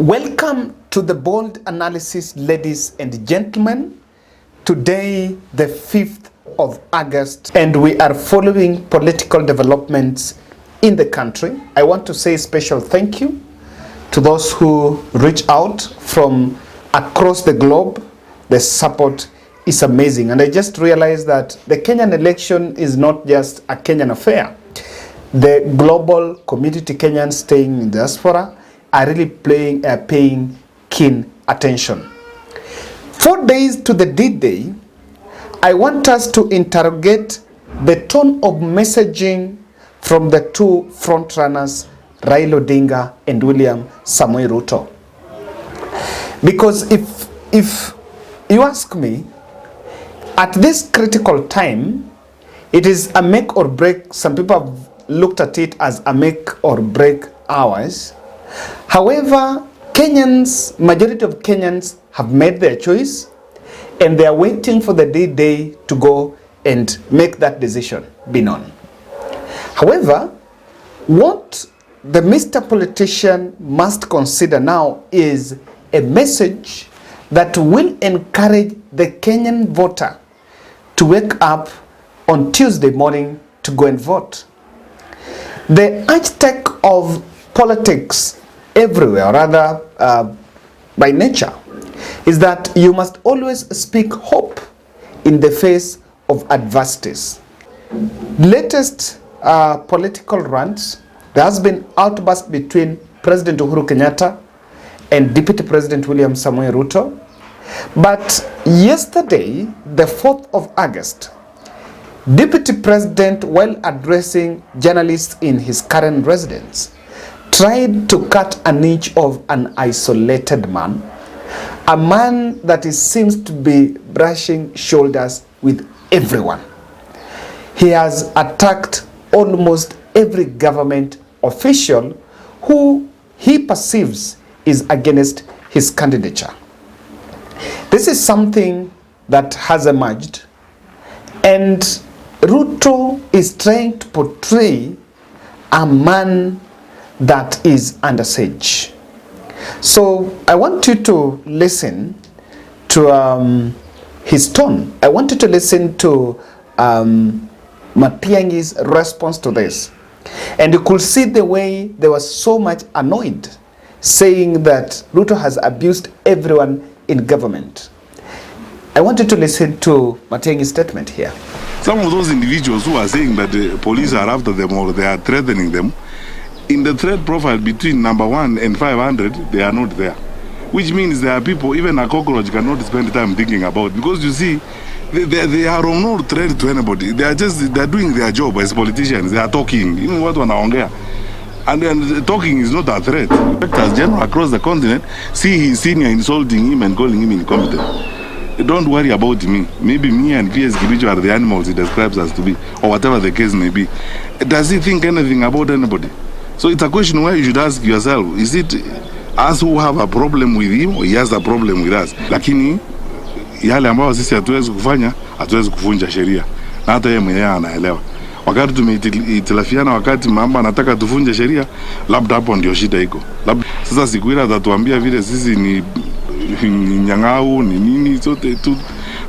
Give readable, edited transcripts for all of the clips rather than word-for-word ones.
Welcome to the bold analysis, ladies and gentlemen. Today, the 5th of August, and we are following political developments in the country. I want to say a special thank you to those who reach out from across the globe. The support is amazing. And I just realized that the Kenyan election is not just a Kenyan affair. The global community Kenyans staying in diaspora are really paying keen attention. 4 days to the D-Day, I want us to interrogate the tone of messaging from the two frontrunners, Raila Odinga and William Samoei Ruto. Because if you ask me, at this critical time, it is a make or break. Some people have looked at it as a make or break hours. However, majority of Kenyans have made their choice and they are waiting for the D-Day to go and make that decision be known. However, what the Mr. Politician must consider now is a message that will encourage the Kenyan voter to wake up on Tuesday morning to go and vote. The architect of politics everywhere, rather by nature, is that you must always speak hope in the face of adversities. Latest political rants, there has been outburst between President Uhuru Kenyatta and Deputy President William Samoei Ruto. But yesterday, the 4th of August, Deputy President, while addressing journalists in his current residence, tried to cut an inch of an isolated man, a man that seems to be brushing shoulders with everyone. He has attacked almost every government official who he perceives is against his candidature. This is something that has emerged, and Ruto is trying to portray a man that is under siege. So I want you to listen to his tone. I want you to listen to Matiang'i's response to this. And you could see the way they were so much annoyed, saying that Ruto has abused everyone in government. I want you to listen to Matiang'i's statement here. Some of those individuals who are saying that the police are after them or they are threatening them, in the threat profile between number 1 and 500, they are not there. Which means there are people, even a cockroach cannot spend time thinking about. Because you see, they are on no threat to anybody. They are doing their job as politicians. They are talking. Even what wanaongea. And then talking is not a threat. As general across the continent, see his senior insulting him and calling him incompetent. Don't worry about me. Maybe me and PS Kibicho are the animals he describes us to be, or whatever the case may be. Does he think anything about anybody? So it's a question where you should ask yourself, is it us who have a problem with him or he has a problem with us? Lakini yale ambayo sisi hatuwezi kufanya, hatuwezi kuvunja sheria. Na hata yeye mwenyewe anaelewa. Wakati tumehitilafiana, wakati mamba anataka tuvunje sheria, labda hapo ndio shida iko. Labda sasa siku ile atatuambia vile sisi ni nyang'au ni nini, sote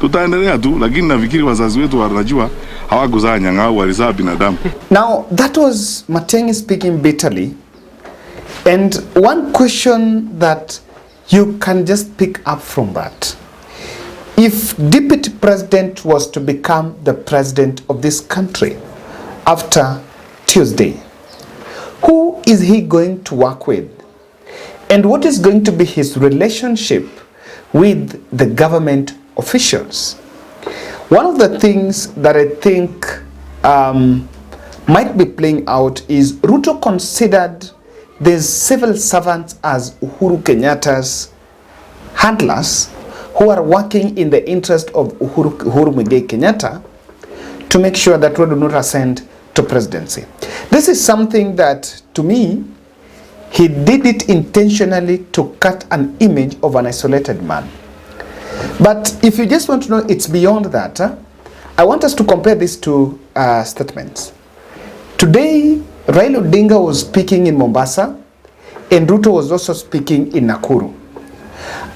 tutaendelea tu, lakini nafikiri wazazi wetu wanajua hawakuzaa nyang'au, walizaa binadamu. Now that was Matiang'i speaking bitterly, and one question that you can just pick up from that: if Deputy President was to become the president of this country after Tuesday, who is he going to work with? And what is going to be his relationship with the government officials? One of the things that I think might be playing out is Ruto considered these civil servants as Uhuru Kenyatta's handlers who are working in the interest of Uhuru Kenyatta to make sure that Ruto do not ascend to presidency. This is something that, to me, he did it intentionally to cut an image of an isolated man. But if you just want to know, it's beyond that. I want us to compare these two statements. Today, Raila Odinga was speaking in Mombasa, and Ruto was also speaking in Nakuru.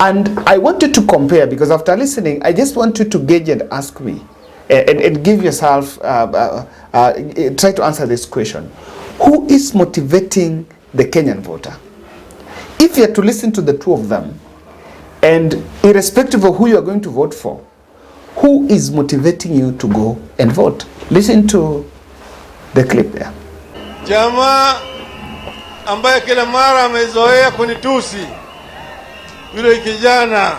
And I want you to compare, because after listening, I just want you to gauge and ask me, and give yourself, try to answer this question. Who is motivating the Kenyan voter? If you are to listen to the two of them, and irrespective of who you are going to vote for, who is motivating you to go and vote? Listen to the clip there. Jamaa ambaye kila mara amezoea kunitusi, yule kijana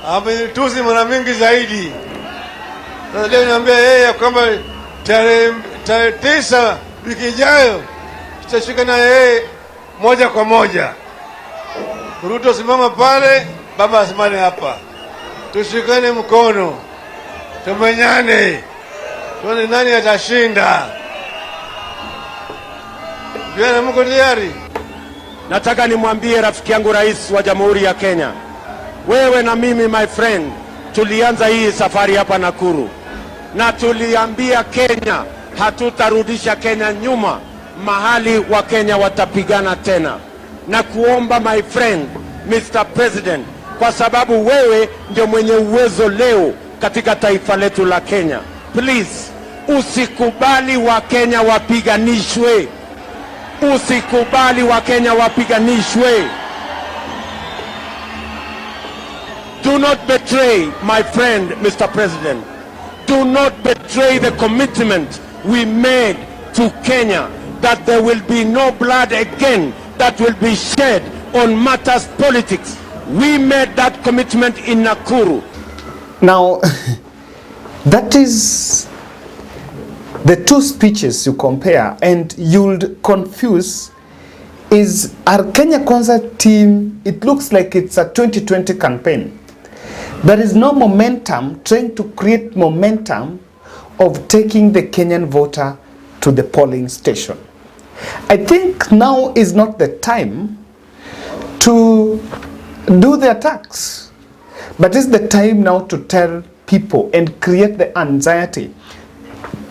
amenitusi mara mingi zaidi. Sasa leo niambia yeye kwamba tarehe 9 wiki ijayo tutashika na yeye moja kwa moja. Ruto simama pale, baba asimame hapa. Tushikane mkono, tumenyane, tuone nani atashinda. Vijana mko tayari? Nataka nimwambie rafiki yangu rais wa Jamhuri ya Kenya, wewe na mimi my friend, tulianza hii safari hapa Nakuru na tuliambia Kenya hatutarudisha Kenya nyuma, mahali wa Kenya watapigana tena. Na kuomba my friend Mr. President, kwa sababu wewe ndio mwenye uwezo leo katika taifa letu la Kenya, please usikubali wa Kenya wapiganishwe. Usikubali wa Kenya wapiganishwe. Do not betray, my friend Mr. President. Do not betray the commitment we made to Kenya that there will be no blood again that will be shed on matters politics. We made that commitment in Nakuru. Now, that is the two speeches you compare, and you'll confuse. Is our Kenya Kwanza team, it looks like it's a 2020 campaign. There is no momentum, trying to create momentum of taking the Kenyan voter to the polling station. I think now is not the time to do the attacks, but it's the time now to tell people and create the anxiety.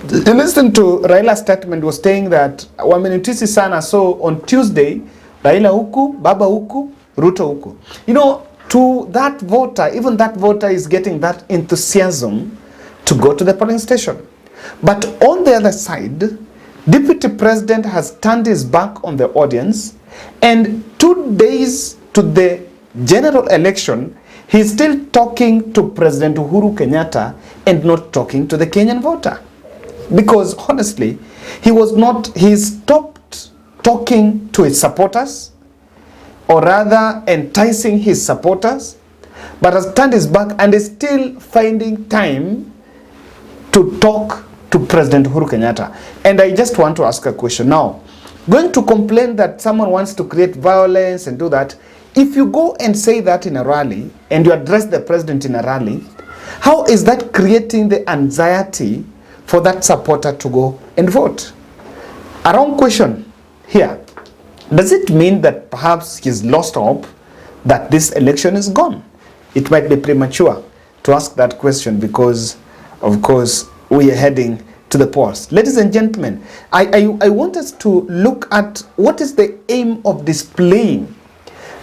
You listen to Raila's statement, was saying that wamenitisi sana, so on Tuesday Raila huku, Baba huku, Ruto huku. You know, to that voter, even that voter is getting that enthusiasm to go to the polling station. But on the other side, Deputy President has turned his back on the audience, and 2 days to the general election, he's still talking to President Uhuru Kenyatta and not talking to the Kenyan voter. Because honestly, he stopped talking to his supporters, or rather enticing his supporters, but has turned his back and is still finding time to talk to President Uhuru Kenyatta. And I just want to ask a question now. Going to complain that someone wants to create violence and do that, if you go and say that in a rally and you address the president in a rally, how is that creating the anxiety for that supporter to go and vote? A wrong question here. Does it mean that perhaps he's lost hope that this election is gone? It might be premature to ask that question because, of course, we are heading to the polls. Ladies and gentlemen, I want us to look at what is the aim of displaying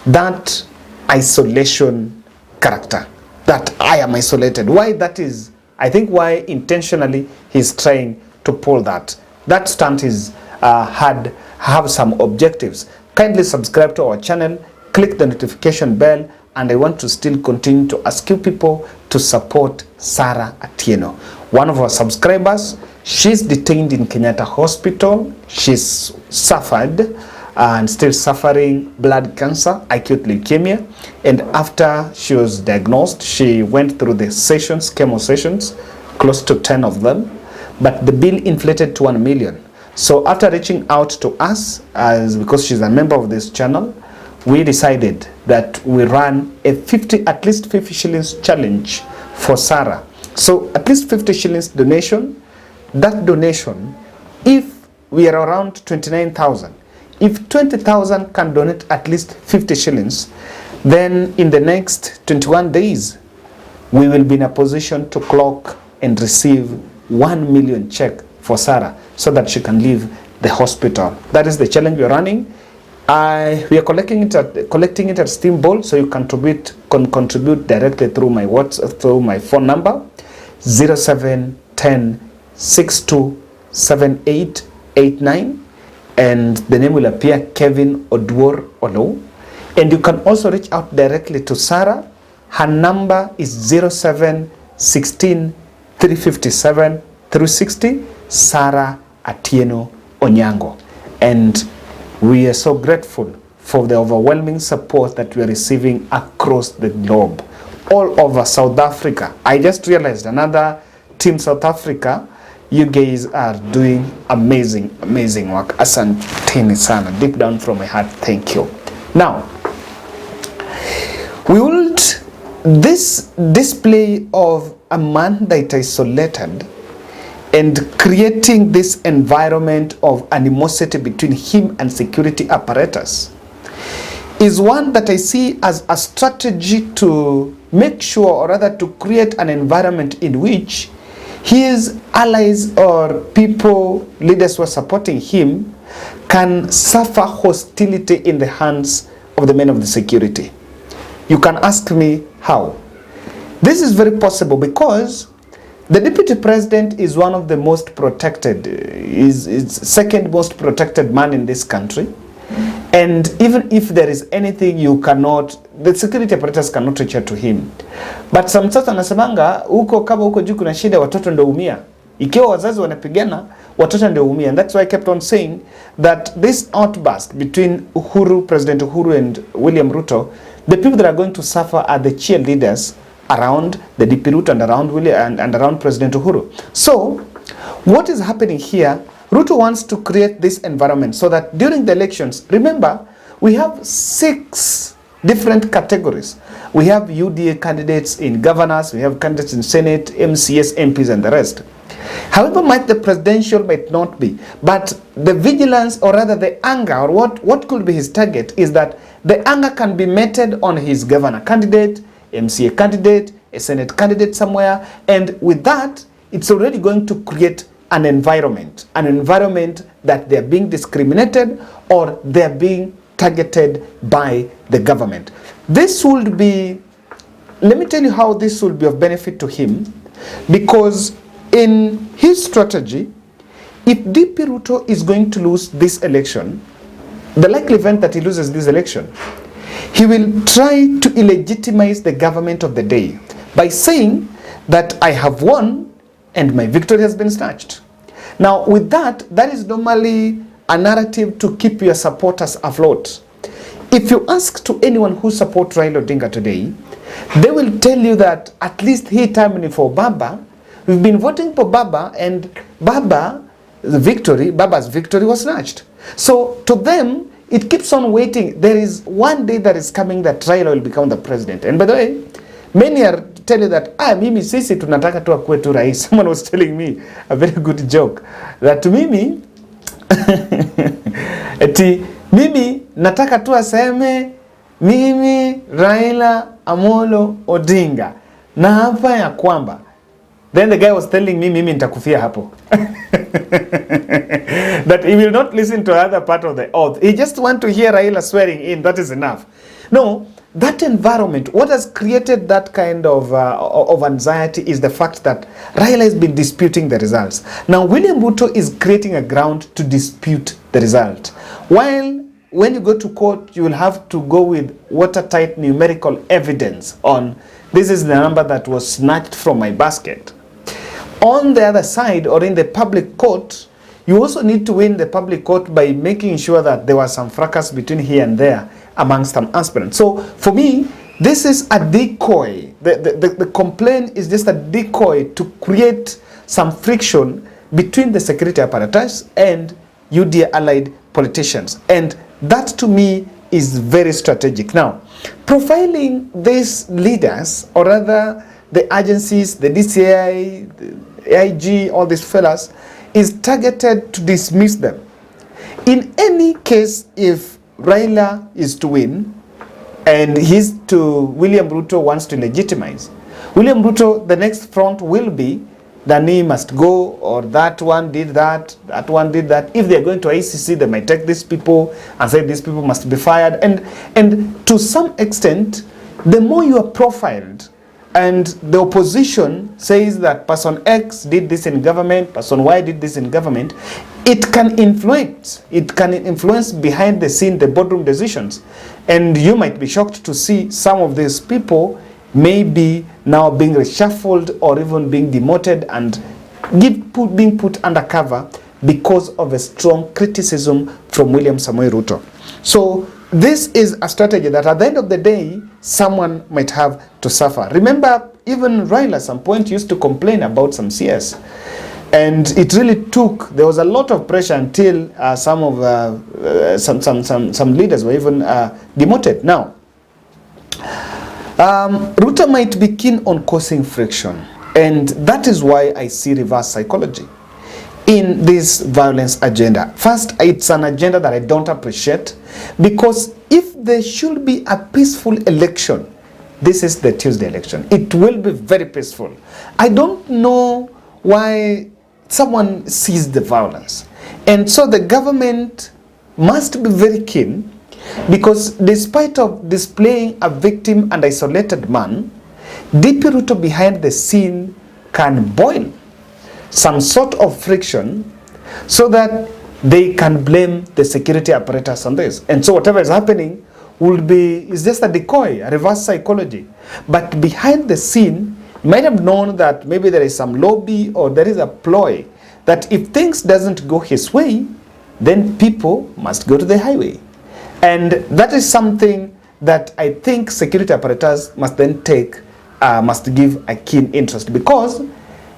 that isolation character, that I am isolated. Why that is, I think why intentionally he's trying to pull that. That stunt is have some objectives. Kindly subscribe to our channel, click the notification bell, and I want to still continue to ask you people to support Sarah Atieno. One of our subscribers, she's detained in Kenyatta Hospital. She's suffered and still suffering blood cancer, acute leukemia. And after she was diagnosed, she went through the sessions, chemo sessions, close to 10 of them. But the bill inflated to 1 million. So after reaching out to us, because she's a member of this channel, we decided that we run a at least 50 shillings challenge for Sarah. So at least 50 shillings donation. That donation, if we are around 29,000, if 20,000 can donate at least 50 shillings, then in the next 21 days, we will be in a position to clock and receive 1 million check for Sarah so that she can leave the hospital. That is the challenge we're running. We are collecting it at Steamboat, so you can contribute directly through my through my phone number 0710 627889, and the name will appear Kevin Oduor Olo. And you can also reach out directly to Sarah. Her number is 0716 357 360, Sarah Atieno Onyango. And we are so grateful for the overwhelming support that we are receiving across the globe, all over South Africa. I just realized another team, South Africa. You guys are doing amazing work. Asanteni sana, deep down from my heart, thank you. Now, this display of a man that is isolated and creating this environment of animosity between him and security apparatus is one that I see as a strategy to make sure, or rather to create an environment in which his allies or people, leaders who are supporting him, can suffer hostility in the hands of the men of the security. You can ask me how. This is very possible because the deputy president is one of the most protected, is second most protected man in this country. And even if there is anything you cannot, the security apparatus cannot reach out to him. But some sasa anasemanga huko kama huko juu kuna shida, watoto ndio umia. Ikiwa wazazi wanapigana, watoto ndio umia. And that's why I kept on saying that this outburst between President Uhuru and William Ruto, the people that are going to suffer are the cheerleaders around the DP Ruto and around and around President Uhuru. So, what is happening here? Ruto wants to create this environment so that during the elections, remember, we have 6 different categories. We have UDA candidates in governors, we have candidates in Senate, MCS, MPs, and the rest. However much the presidential might not be, but the vigilance, or rather the anger, or what could be his target, is that the anger can be meted on his governor candidate, MCA candidate, a Senate candidate somewhere, and with that, it's already going to create an environment that they're being discriminated or they're being targeted by the government. This would be, let me tell you how this will be of benefit to him, because in his strategy, if DP Ruto is going to lose this election, the likely event that he loses this election, he will try to illegitimize the government of the day by saying that I have won and my victory has been snatched. Now, with that is normally a narrative to keep your supporters afloat. If you ask to anyone who supports Raila Odinga today, they will tell you that at least he terminated for Baba. We've been voting for Baba, and Baba's victory was snatched. So to them, it keeps on waiting. There is one day that is coming that Raila will become the president. And by the way, many are telling you that mimi sisi tunataka tu akuwe tu rais. Someone was telling me a very good joke that mimi eti mimi nataka tu aseme mimi Raila Amolo Odinga na hapa ya kwamba. Then the guy was telling me mimi nitakufia hapo. That he will not listen to other part of the oath. He just want to hear Raila swearing in. That is enough. No, that environment, what has created that kind of anxiety is the fact that Raila has been disputing the results. Now, William Ruto is creating a ground to dispute the result. While when you go to court, you will have to go with watertight numerical evidence on this is the number that was snatched from my basket. On the other side, or in the public court, you also need to win the public court by making sure that there was some fracas between here and there amongst some aspirants. So for me, this is a decoy. The complaint is just a decoy to create some friction between the security apparatus and UDA allied politicians. And that to me is very strategic. Now, profiling these leaders, or rather the agencies, the DCI, the AIG, all these fellas, is targeted to dismiss them. In any case, if Raila is to win and William Ruto wants to legitimize, William Ruto, the next front will be Dani must go, or that one did that, that one did that. If they're going to ICC, they might take these people and say these people must be fired. And to some extent, the more you are profiled, and the opposition says that person X did this in government, person Y did this in government, it can influence. It can influence behind the scene, the boardroom decisions. And you might be shocked to see some of these people maybe now being reshuffled or even being demoted and being put undercover because of a strong criticism from William Samoei Ruto. So this is a strategy that at the end of the day, someone might have to suffer. Remember, even Raila at some point used to complain about some CS. And it really took, there was a lot of pressure until some leaders were even demoted. Now, Ruto might be keen on causing friction. And that is why I see reverse psychology in this violence agenda. First, it's an agenda that I don't appreciate, because if there should be a peaceful election, this is the Tuesday election. It will be very peaceful. I don't know why someone sees the violence. And so the government must be very keen, because despite of displaying a victim and isolated man, DP Ruto behind the scene can boil some sort of friction so that they can blame the security apparatus on this. And so whatever is happening is just a decoy, a reverse psychology. But behind the scene, you might have known that maybe there is some lobby or there is a ploy that if things doesn't go his way, then people must go to the highway. And that is something that I think security apparatus must then must give a keen interest, because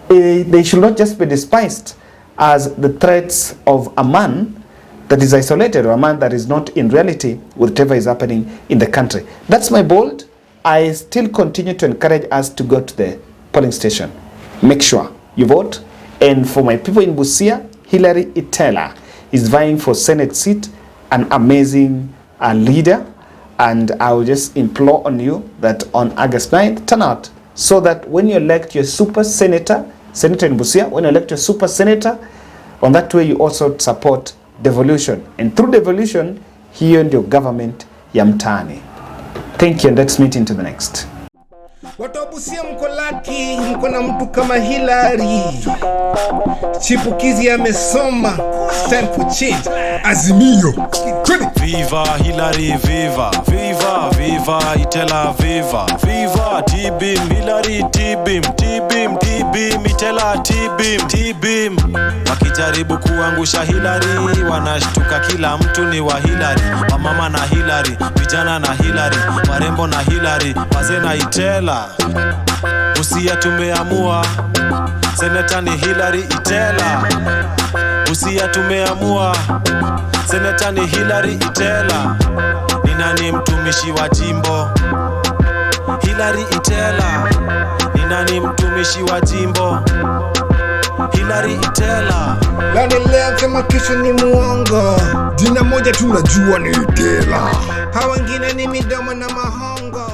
they should not just be despised as the threats of a man that is isolated, or a man that is not in reality with whatever is happening in the country. That's my bold. I still continue to encourage us to go to the polling station. Make sure you vote. And for my people in Busia, Hillary Itela is vying for Senate seat, an amazing leader. And I will just implore on you that on August 9th, turn out, so that when you elect your super senator in Busia, when you elect your super senator, on that way you also support devolution. And through devolution, hiyo ndio government ya mtaani. Thank you, and let's meet into the next. Watu wa Busia mko lucky, mko na mtu kama Hillary. Chipukizi amesoma, time for change. Azimio. Viva Hillary, viva, viva, viva Itela, viva, viva T-Beam, Hillary, T-Beam, T-Beam, T-Beam, Itela, T-Beam, T-Beam. Wakijaribu kuangusha Hillary, wanashtuka kila mtu ni wa Hillary. Wamama na Hillary, vijana na Hillary, warembo na Hillary, wazee na Itela. Busia tumeamua, seneta ni Hillary Itela. Busia tumeamua, seneta ni Hillary Itela. Ni nani mtumishi wa jimbo? Hillary Itela. Ni nani mtumishi wa jimbo? Hillary Itela. Lani leo kama kesho ni muongo, jina moja tunajua ni Itela. Hawa wengine ni midomo na mahongo.